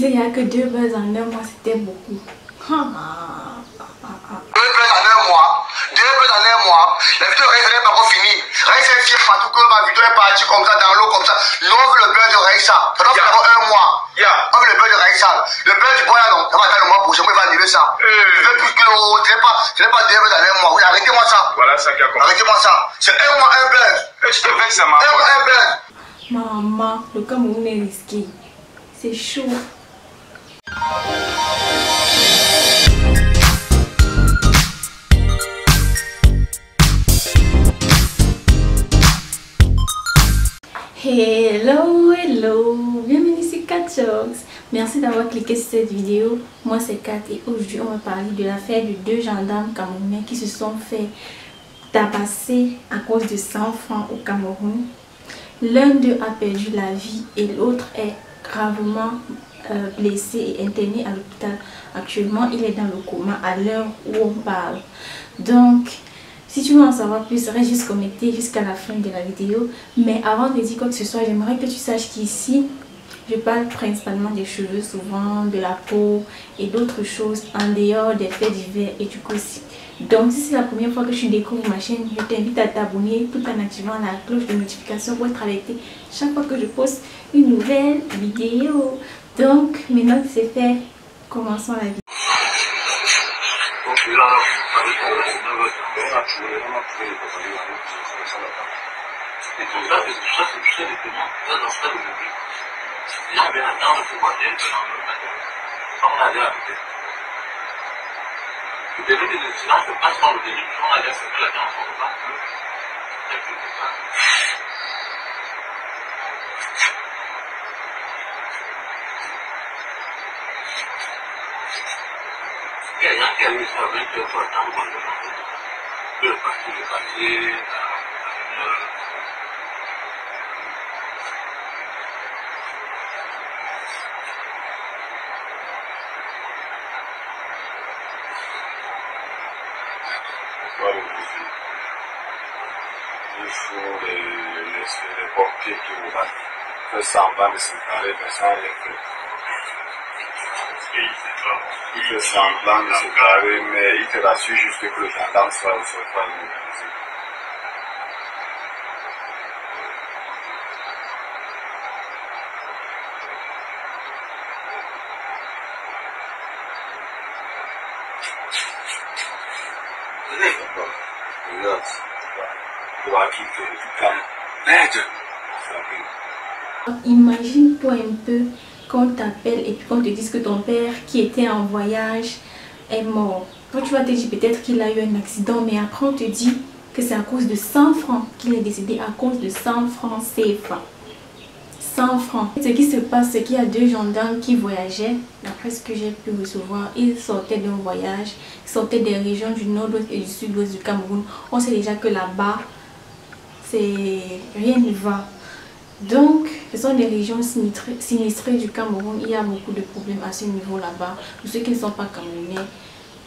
disais il n'y a que 2 buzz en un mois, c'était beaucoup. 2 buzz en un mois. 2 buzz en un mois. La vidéo de Raissa n'est pas encore finie. Raissa est fière partout que ma vidéo est partie comme ça, dans l'eau comme ça. Nous on veut le buzz de Raissa. Ça doit faire un mois. On veut le buzz de Raissa. Le buzz du bois là, non. Ça va attendre le mois prochain. Moi, il va annuler ça. Je veux plus que ce n'est pas 2 buzz en un mois. Oui, arrêtez-moi ça. Voilà ça qui a commencé. Arrêtez-moi ça. C'est un mois, un buzz. Je te fais ça, maman. Un mois, un buzz. Maman, le Cameroun est risqué. C'est chaud. Hello, hello, bienvenue sur Catjox. Merci d'avoir cliqué sur cette vidéo. Moi c'est Kat et aujourd'hui on va parler de l'affaire de 2 gendarmes camerounais qui se sont fait tabasser à cause de 100 francs au Cameroun. L'un d'eux a perdu la vie et l'autre est gravement blessé et interné à l'hôpital. Actuellement il est dans le coma à l'heure où on parle. Donc si tu veux en savoir plus, reste juste connecté jusqu'à la fin de la vidéo. Mais avant de dire quoi que ce soit, j'aimerais que tu saches qu'ici, je parle principalement des cheveux, souvent de la peau et d'autres choses en dehors des faits divers et du gossip. Donc si c'est la première fois que tu découvres ma chaîne, je t'invite à t'abonner tout en activant la cloche de notification pour être alerté chaque fois que je poste une nouvelle vidéo. Donc maintenant que c'est fait, commençons la vidéo. Il faut les portiers qui vont faire semblant de se séparer, mais sans rien faire. Il fait semblant de se séparer, mais il te rassure juste que le gendarme sera immobilisé. Imagine-toi un peu qu'on t'appelle et puis qu'on te dise que ton père qui était en voyage est mort. Toi tu vas te dire peut-être qu'il a eu un accident, mais après on te dit que c'est à cause de 100 francs qu'il est décédé, à cause de 100 francs CFA. 100 francs. Ce qui se passe, c'est qu'il y a 2 gendarmes qui voyageaient. D'après ce que j'ai pu recevoir, ils sortaient d'un voyage, ils sortaient des régions du nord-ouest et du sud-ouest du Cameroun. On sait déjà que là-bas, rien n'y va. Donc, ce sont des régions sinistrées du Cameroun. Il y a beaucoup de problèmes à ce niveau là-bas. Pour ceux qui ne sont pas camerounais,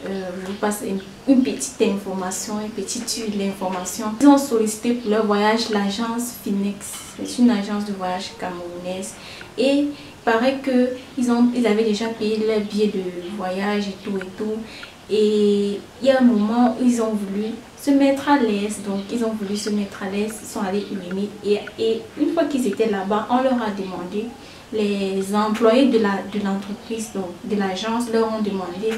je vous passe une petite information, une petite tuile d'information. Ils ont sollicité pour leur voyage l'agence Finex. C'est une agence de voyage camerounaise. Et il paraît qu'ils avaient déjà payé leur billet de voyage et tout. Et il y a un moment où ils ont voulu se mettre à l'aise. Donc ils ont voulu se mettre à l'aise, ils sont allés uriner. Et une fois qu'ils étaient là-bas, on leur a demandé, les employés de l'entreprise, donc de l'agence, leur ont demandé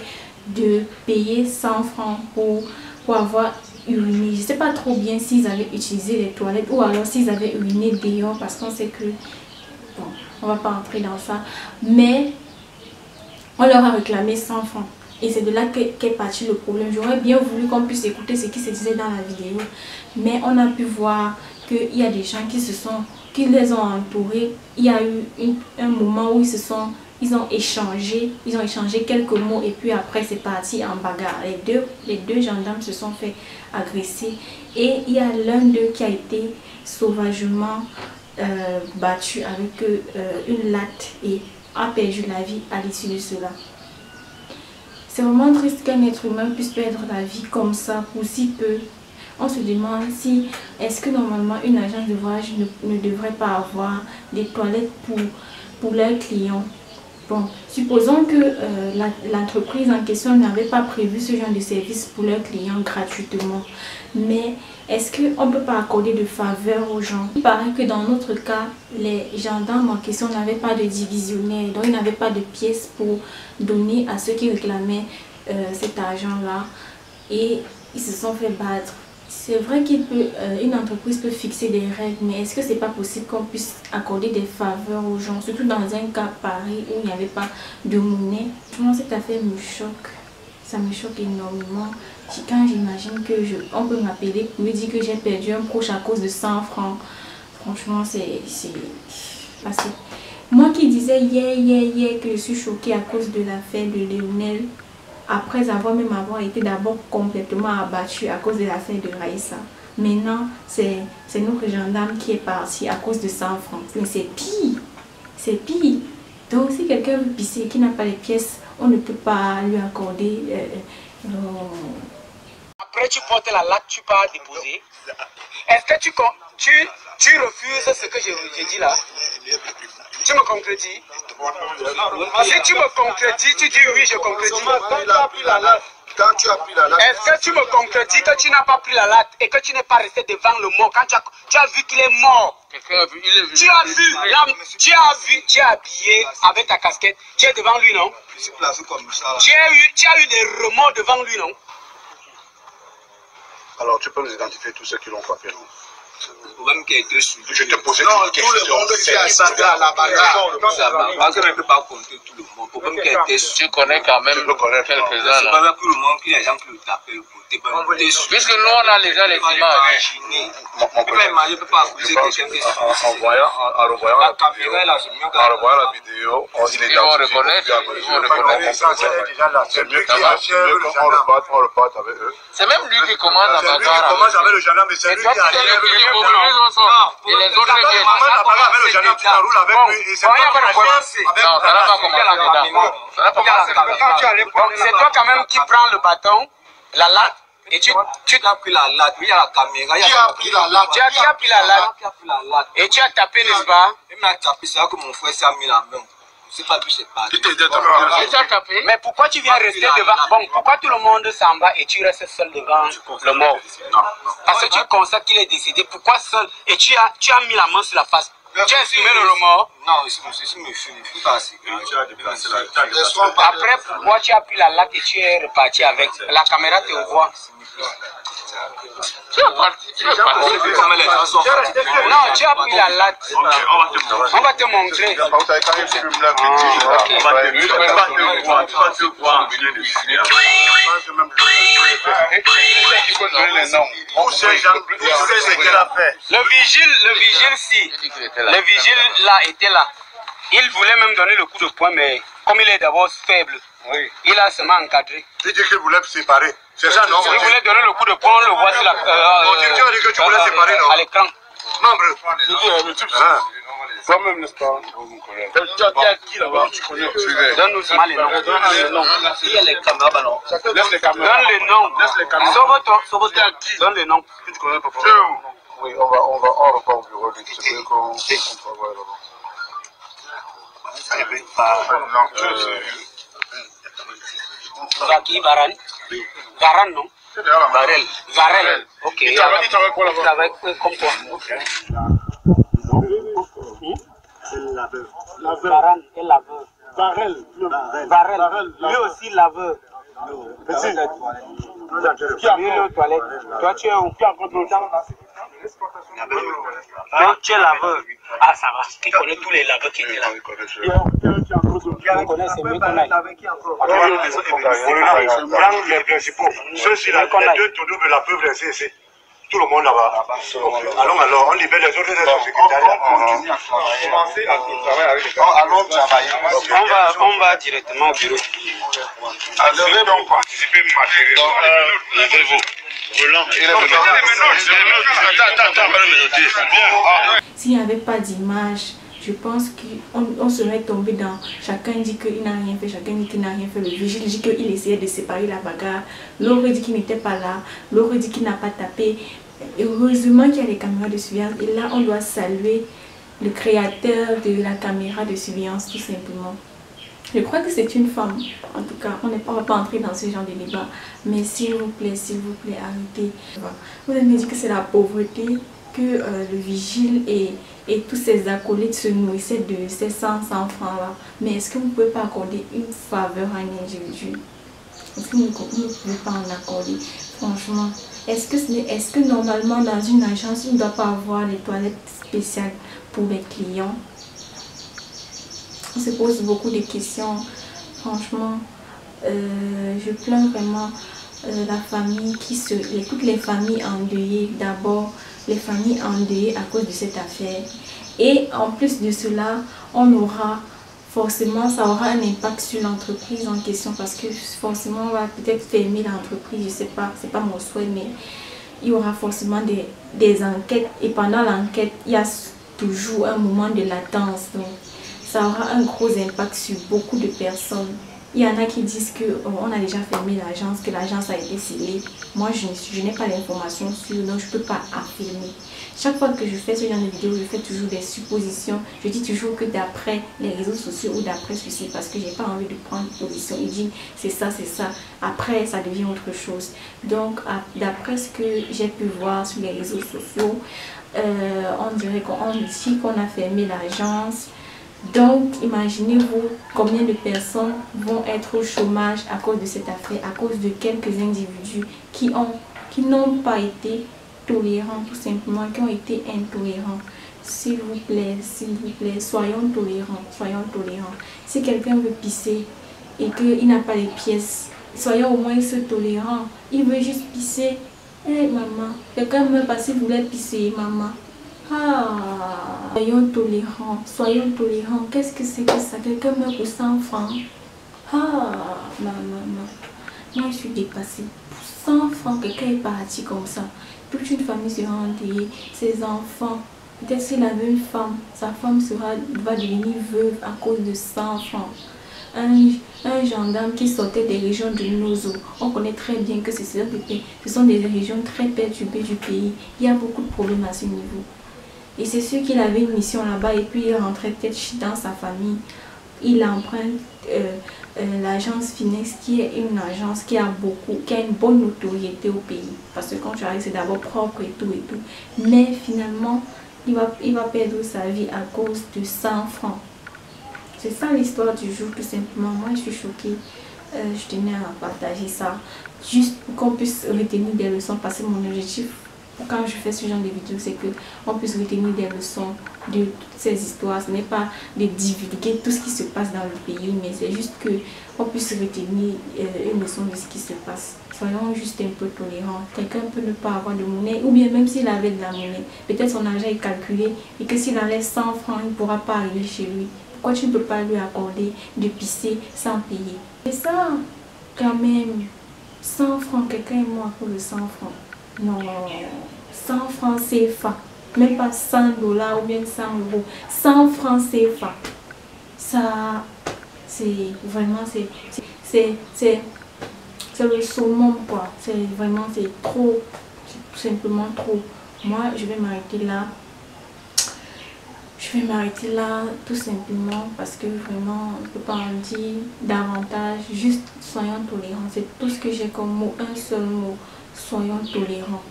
de payer 100 francs pour avoir uriné. Je ne sais pas trop bien s'ils avaient utilisé les toilettes ou alors s'ils avaient uriné dehors, parce qu'on sait que, bon, on ne va pas entrer dans ça. Mais on leur a réclamé 100 francs. Et c'est de là qu'est parti le problème. J'aurais bien voulu qu'on puisse écouter ce qui se disait dans la vidéo. Mais on a pu voir qu'il y a des gens qui les ont entourés. Il y a eu un moment où ils ont échangé quelques mots et puis après c'est parti en bagarre. Les deux gendarmes se sont fait agresser et il y a l'un d'eux qui a été sauvagement battu avec une latte et a perdu la vie à l'issue de cela. C'est vraiment triste qu'un être humain puisse perdre la vie comme ça pour si peu. On se demande si, est-ce que normalement une agence de voyage ne devrait pas avoir des toilettes pour leurs clients, Bon, supposons que l'entreprise en question n'avait pas prévu ce genre de service pour leurs clients gratuitement. Mais est-ce qu'on ne peut pas accorder de faveur aux gens? Il paraît que dans notre cas, les gendarmes en question n'avaient pas de divisionnaire. Donc, ils n'avaient pas de pièces pour donner à ceux qui réclamaient cet argent-là. Et ils se sont fait battre. C'est vrai qu'une entreprise peut fixer des règles, mais est-ce que c'est pas possible qu'on puisse accorder des faveurs aux gens, surtout dans un cas pareil où il n'y avait pas de monnaie? Franchement, cette affaire me choque, ça me choque énormément. Quand j'imagine que on peut m'appeler pour me dire que j'ai perdu un proche à cause de 100 francs, franchement, c'est passé. Moi qui disais hier que je suis choquée à cause de l'affaire de Léonel, après avoir été d'abord complètement abattu à cause de l'affaire de Raïssa. Maintenant, c'est notre gendarme qui est parti à cause de 100 francs. Mais c'est pire. C'est pire. Donc, si quelqu'un veut pisser et qui n'a pas les pièces, on ne peut pas lui accorder... Après, tu portes la latte, tu pars déposer. Est-ce que tu refuses ce que j'ai dit là? Tu me concrétises? Si tu me concrétises, tu dis oui, je concrétise. Quand tu as pris la latte, est-ce que tu me concrétises que tu n'as pas pris la latte et que tu n'es pas resté devant le mort quand tu as vu qu'il est mort? Tu as vu, tu es habillé avec ta casquette, tu es devant lui, non? Tu as eu des remords devant lui, non? alors tu peux nous identifier tous ceux qui l'ont frappé, non? Problème qui a été suivi. Je te posais une question. Tout le monde qui a assisté à la bagarre. Parce qu'on ne peut pas compter tout le monde. Problème qui a été suivi. Tu connais quand même quelques-uns là. C'est pas tout le monde qui les gens qui le tapaient. Puisque nous on a déjà les images. On peut pas imaginer, on ne peut pas accuser quelqu'un qui est en revoyant la vidéo, ils vont reconnaître. C'est mieux qu'on repasse avec eux. C'est même lui qui commence à bagarre. Commence avec le gendarme, mais c'est lui qui a Et les autres qui avec le gendarme, tu enroules avec lui. Ça n'a pas commencé. Non, ça n'a pas commencé. C'est toi quand même qui prends le bâton, la latte. Et tu as pris la latte, il y a la caméra. Qui a pris la latte? Tu as pris la latte. Et tu as tapé, n'est-ce pas? Il m'a tapé, c'est là que mon frère s'est mis la main. C'est pas plus, c'est pas. Mais pourquoi tu viens rester devant? Bon, pourquoi tout le monde s'en va et tu restes seul devant le mort? Parce que tu constates qu'il est décédé. Pourquoi seul? Et tu as mis la main sur la face. Tu as exprimé le remords? Non, ceci me fuit pas assez. Après, pourquoi tu as pris la latte et tu es reparti avec? La caméra te voit. Tu es parti. Non, tu as pris la latte. On va te montrer. Le vigile, si. Le vigile là était là. Il voulait même donner le coup de poing, mais comme il est d'abord faible, il a seulement encadré. Il dit qu'il voulait séparer. C'est ça, non? Il voulait donner le coup de poing, on le voit sur la. Mon directeur a dit que tu voulais séparer, non? À l'écran. Toi-même, n'est-ce pas? Tu as qui là-bas? Tu connais. Donne-nous seulement les noms. Il y a les caméras, non? Laisse les caméras. Donne les noms. Laisse les caméras. Donne les noms. Tu connais pas? Oui, on repart au bureau. C'est mieux qu'on travaille là-bas. Qui Varane? Varane, non? Varel. Ok. Il travaille comme toi. Varane est laveur. Varel. Lui aussi laveur. Qui a mis aux toilettes? Toi, tu es où? Toi, tu es laveur. Ah, ça va. Tu connais tous les laveurs qui étaient là. On connaît, c'est mieux qu'on aille. Prends les principaux. Ceux-ci, les deux tonneaux de la peuple ici. Tout le monde là-bas. Alors, on libère les autres secrétariats. Commencez à travailler avec les gens. Allons travailler. On va directement au bureau. Levez donc participer levez-vous. S'il n'y avait pas d'image, je pense qu'on serait tombé dans... Chacun dit qu'il n'a rien fait, chacun dit qu'il n'a rien fait. Le vigile dit qu'il essayait de séparer la bagarre. L'autre dit qu'il n'était pas là. L'autre dit qu'il n'a pas tapé. Heureusement qu'il y a les caméras de surveillance. Et là, on doit saluer le créateur de la caméra de surveillance, tout simplement. Je crois que c'est une femme. En tout cas, on ne va pas entrer dans ce genre de débat. Mais s'il vous plaît, arrêtez. Vous allez me dire que c'est la pauvreté, que le vigile et tous ces acolytes se nourrissaient de ces 100 francs-là. Mais est-ce que vous ne pouvez pas accorder une faveur à un individu? Est-ce que vous ne pouvez pas en accorder? Franchement, est-ce que normalement dans une agence, on ne doit pas avoir les toilettes spéciales pour les clients? On se pose beaucoup de questions. Franchement, je plains vraiment la famille toutes les familles endeuillées. D'abord, les familles endeuillées à cause de cette affaire. Et en plus de cela, ça aura un impact sur l'entreprise en question, parce que forcément on va peut-être fermer l'entreprise, je sais pas, c'est pas mon souhait, mais il y aura forcément des enquêtes, et pendant l'enquête il y a toujours un moment de latence, donc ça aura un gros impact sur beaucoup de personnes. Il y en a qui disent qu'on a déjà fermé l'agence, que l'agence a été scellée. Moi, je n'ai pas l'information sûre, donc je ne peux pas affirmer. Chaque fois que je fais ce genre de vidéo, je fais toujours des suppositions. Je dis toujours que d'après les réseaux sociaux ou d'après ceci, parce que je n'ai pas envie de prendre position et dire c'est ça, c'est ça. Après, ça devient autre chose. Donc, d'après ce que j'ai pu voir sur les réseaux sociaux, on dirait qu'on dit qu'on a fermé l'agence. Donc, imaginez-vous combien de personnes vont être au chômage à cause de cette affaire, à cause de quelques individus qui n'ont pas été tolérants, tout simplement, qui ont été intolérants. S'il vous plaît, soyons tolérants. Si quelqu'un veut pisser et qu'il n'a pas les pièces, soyons au moins tolérants. Il veut juste pisser. Hé, maman, quelqu'un meurt parce qu'il voulait pisser, maman. Ah, soyons tolérants. Qu'est-ce que c'est que ça? Quelqu'un meurt pour 100 francs. Ah, maman. Moi, je suis dépassée. Pour 100 francs, quelqu'un est parti comme ça. Toute une famille sera endeuillée. Ses enfants. Peut-être s'il avait une femme, sa femme va devenir veuve à cause de 100 francs. Un gendarme qui sortait des régions de Nozo. On connaît très bien que ce sont des régions très perturbées du pays. Il y a beaucoup de problèmes à ce niveau. Et c'est sûr qu'il avait une mission là-bas et puis il rentrait peut-être dans sa famille. Il emprunte l'agence Finex, qui est une agence qui a une bonne notoriété au pays. Parce que quand tu arrives, c'est d'abord propre et tout. Mais finalement, il va perdre sa vie à cause de 100 francs. C'est ça l'histoire du jour, tout simplement. Moi, je suis choquée. Je tenais à partager ça. Juste pour qu'on puisse retenir des leçons. Parce que mon objectif, quand je fais ce genre de vidéos, c'est qu'on puisse retenir des leçons de toutes ces histoires. Ce n'est pas de divulguer tout ce qui se passe dans le pays, mais c'est juste qu'on puisse retenir une leçon de ce qui se passe. Soyons juste un peu tolérants. Quelqu'un peut ne pas avoir de monnaie, ou bien même s'il avait de la monnaie, peut-être son argent est calculé et que s'il enlève 100 francs, il ne pourra pas arriver chez lui. Pourquoi tu ne peux pas lui accorder de pisser sans payer? Et ça, quand même, 100 francs, quelqu'un est mort pour le 100 francs. Non, 100 francs CFA, même pas 100 $ ou bien 100 €, 100 francs CFA. Ça, c'est vraiment, c'est le summum, quoi. C'est vraiment, c'est trop, tout simplement trop. Moi, je vais m'arrêter là. Je vais m'arrêter là, tout simplement, parce que vraiment, on ne peut pas en dire davantage. Juste, soyons tolérants. C'est tout ce que j'ai comme mot, un seul mot. Soyons tolérants.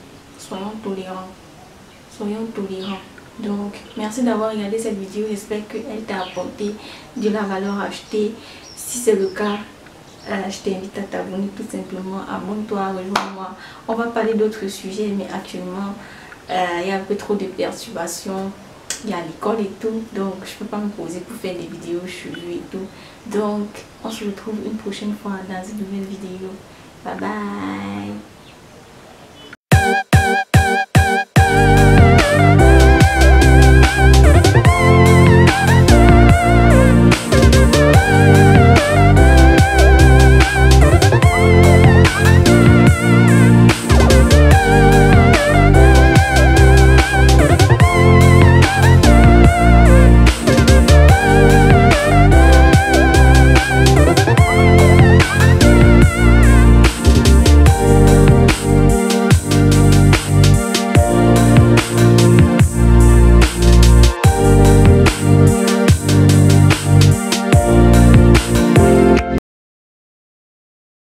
Donc, merci d'avoir regardé cette vidéo. J'espère qu'elle t'a apporté de la valeur ajoutée. Si c'est le cas, je t'invite à t'abonner tout simplement. Abonne-toi, rejoins-moi. On va parler d'autres sujets, mais actuellement, il y a un peu trop de perturbations. Il y a l'école et tout, donc je ne peux pas me poser pour faire des vidéos chevues et tout. Donc, on se retrouve une prochaine fois dans une nouvelle vidéo. Bye bye.